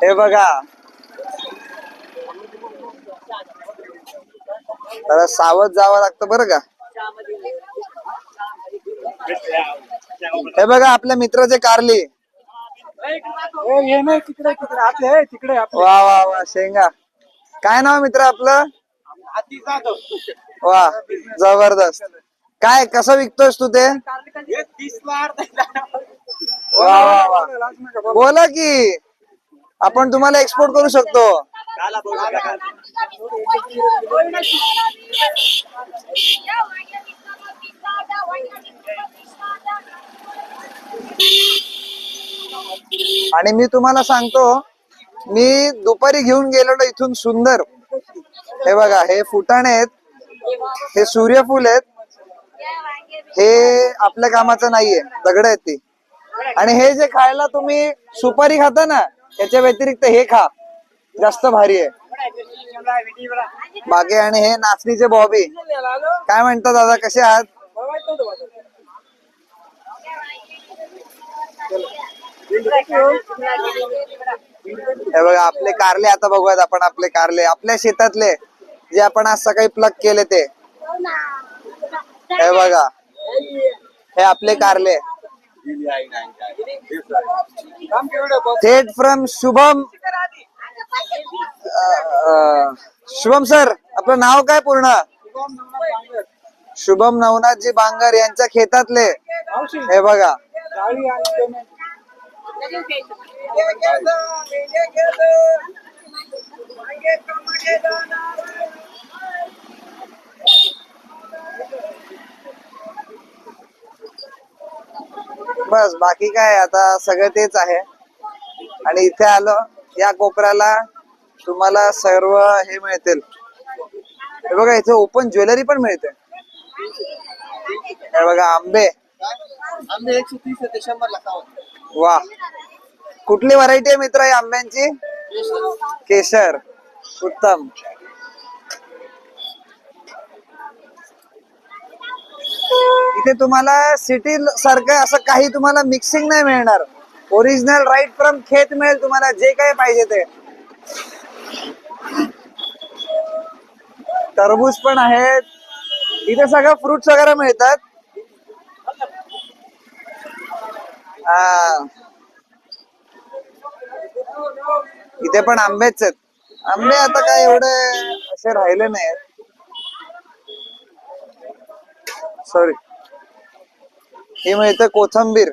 हे बघा, जरा सावध जावं लागतं बरं का. हे बघा आपल्या मित्राचे कारली. वा वा वा, शेंगा. काय नाव मित्र आपलं? वा, जबरदस्त. काय कसं विकतोस तू ते? वा वा वा, बोला की आपण तुम्हाला एक्सपोर्ट करू शकतो. आणि मी तुम्हाला सांगतो, मी दुपारी घेऊन गेलेलो इथून सुंदर. हे बघा, हे फुटाणे आहेत, हे सूर्यफूल आहेत, हे आपल्या कामाचं नाहीये, दगड आहेत ती. आणि हे जे खायला तुम्ही सुपारी खाता ना, त्याच्या व्यतिरिक्त हे खा, जास्त भारी आहे. बाकी आणि हे नाचणीचे बॉबी. काय म्हणतात दादा, कसे आहात? हे बघा आपले कारले. आता बघूयात आपण आपले कारले, आपल्या शेतातले जे आपण आज सकाळी प्लग केले ते. हे बघा, हे आपले कारले थेट फ्रॉम शुभम. शुभम सर, आपलं नाव काय पूर्ण? शुभम नवनाथजी बांगर यांच्या खेतातले. हे बघा, बस बाकी काय आता सगळं तेच आहे. आणि इथे आलो या कोपऱ्याला तुम्हाला सर्व हे मिळतील. हे बघा, इथे ओपन ज्वेलरी पण मिळते. हे बघा आंबे. 130 ते 100 वा, कुठली व्हरायटी आहे मित्र या आंब्यांची? केशर. उत्तम. इथे तुम्हाला सिटी सारखं असं काही तुम्हाला मिक्सिंग नाही मिळणार. ओरिजिनल राईट फ्रॉम खेत मिळेल तुम्हाला, जे काही पाहिजे ते. टरबूज पण आहेत इथे, सगळं फ्रुट्स वगैरे मिळतात. इथे पण आंबेच आहेत. आंबे आता काय एवढे असे राहिले नाहीत. सॉरी, हे मिळतं कोथंबीर.